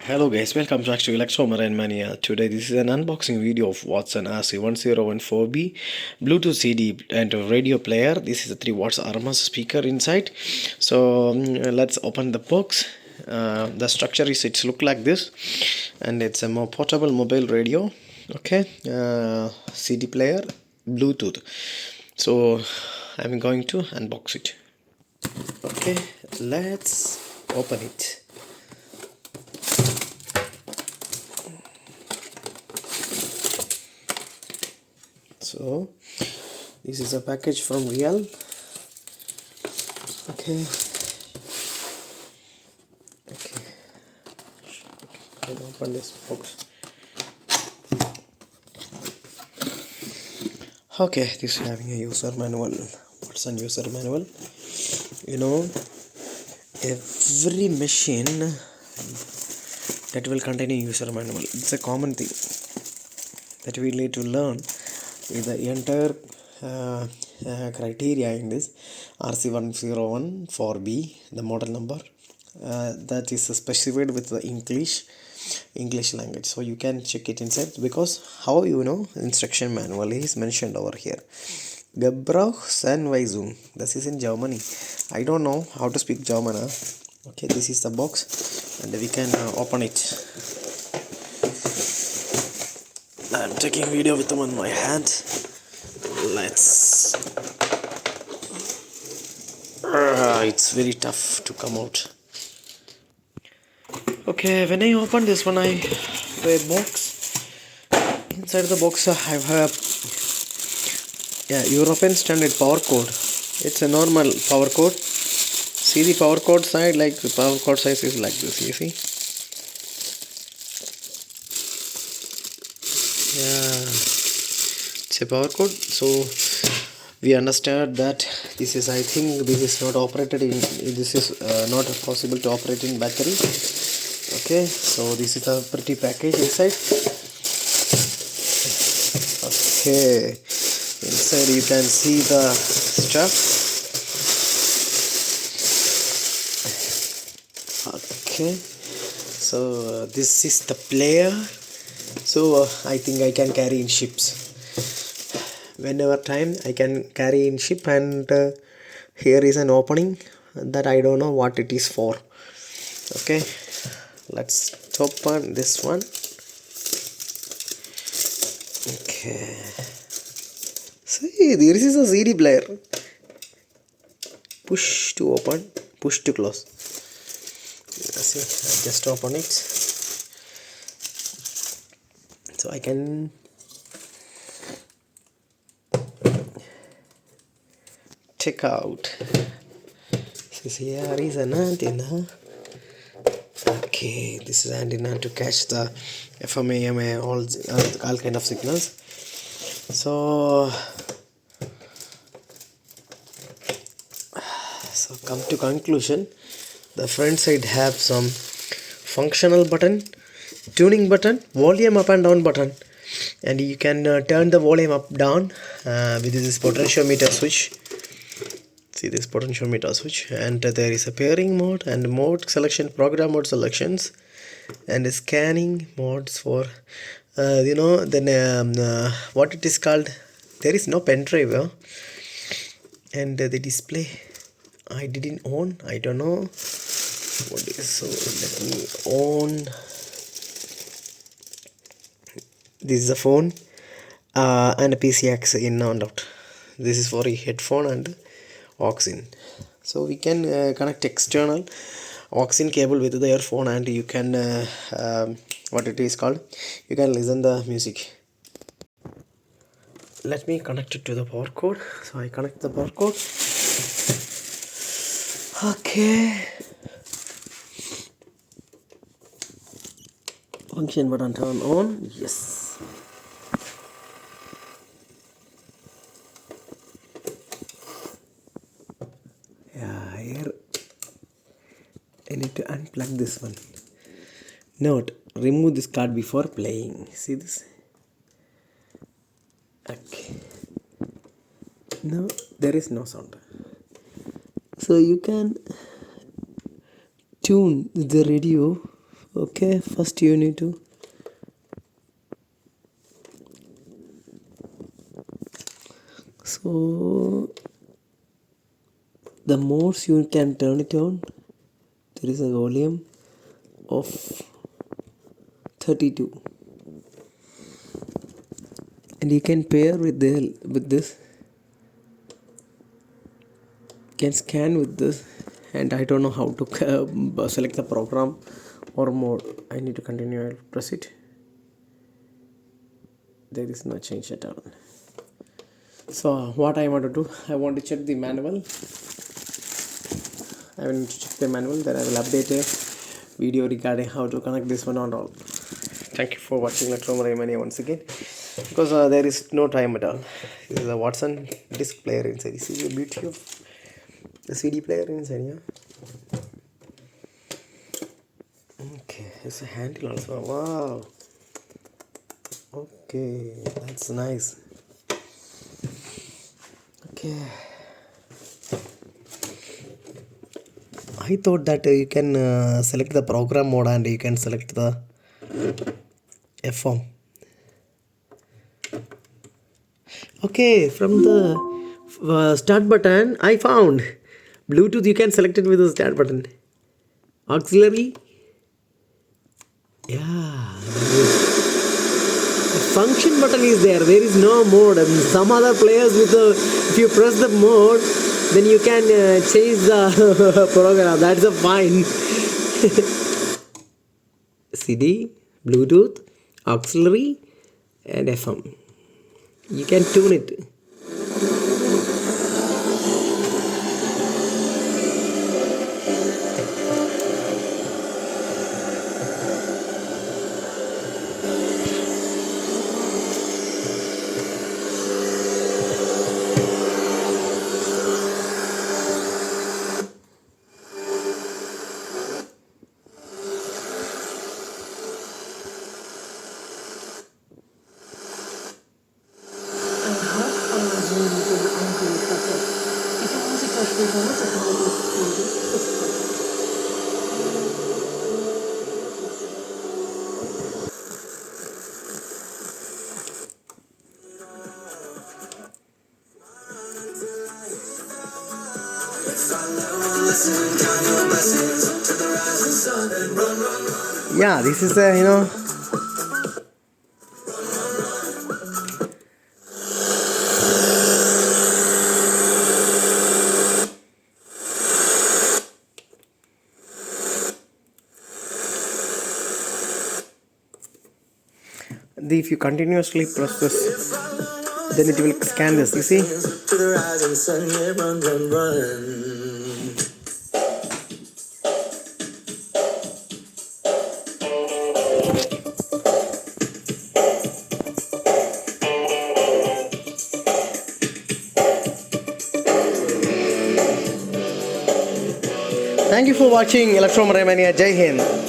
Hello guys, welcome back to Electromarine Mania. Today this is an unboxing video of Watson RC1014B Bluetooth CD and a radio player. This is a 3 watts RMS speaker inside. So let's open the box. The structure is it's look like this, and it's a more portable mobile radio. Okay, CD player, Bluetooth. So I'm going to unbox it. Okay, let's open it. So this is a package from Real. Okay. I'll open this box. Okay, this is having a user manual. What's a user manual? You know, every machine that will contain a user manual. It's a common thing that we need to learn. With the entire criteria in this RC1014B, the model number that is specified with the English language, so you can check it inside, because how instruction manual is mentioned over here. Gebrauchsanweisung, this is in Germany. I don't know how to speak German. Okay, this is the box and we can open it. I'm taking video with them on my hand. Let's. It's very tough to come out. Okay, when I open this one, I have a box. Inside the box, I have a European standard power code. It's a normal power code. See the power code side, like the power code size is like this. You see? Yeah, it's a power code. So we understand that this is, I think this is not operated in, this is not possible to operate in battery. Okay, so this is a pretty package inside. Okay, inside you can see the stuff. Okay, so this is the player. So I think I can carry in ships. Whenever time I can carry in ship, and here is an opening that I don't know what it is for. Okay, let's open this one. Okay, see, this is a CD player. Push to open, push to close. See, I just open it, so I can check out. So here is an antenna. Okay, this is antenna to catch the FM, AM, all kind of signals. So come to conclusion, the front side have some functional button, tuning button, volume up and down button, and you can turn the volume up down with this potentiometer switch. See this potentiometer switch, and there is a pairing mode and mode selection, program mode selections, and scanning modes for then what it is called. There is no pen drive, and the display I didn't own. I don't know what is. So let me on. This is a phone and a PCX in and out. This is for a headphone and aux in. So we can connect external aux in cable with the earphone, and you can what it is called, you can listen the music. Let me connect it to the power cord. So I connect the power cord. Okay, function button turn on. Yes. Yeah, here I need to unplug this one. Note, remove this card before playing. See this? Okay. Now there is no sound. So you can tune the radio Okay, first you need to so the more you can turn it on, there is a volume of 32, and you can pair with this, can scan with this, and I don't know how to select the program or mode. I need to continue. I'll press it. There is no change at all. So what I want to do, I want to check the manual. I will need to check the manual, then I will update a video regarding how to connect this one and all. Thank you for watching Electromania Mania once again, because there is no time at all. This is a Watson disc player inside. This is the beauty of the CD player inside. Yeah. Okay, it's a handle also. Wow. Okay, that's nice. Okay. I thought that you can select the program mode and you can select the F-form. Okay, from the start button, I found Bluetooth. You can select it with the start button. Auxiliary. Yeah. The function button is there. There is no mode. And some other players with if you press the mode, then you can change the program. That's a fine. CD, Bluetooth, auxiliary, and FM. You can tune it. Yeah, this is if you continuously press this, then it will scan this. You see? To the rising sun, yeah, run, run, run. Thank you for watching Electromania Mania. Jai Hind.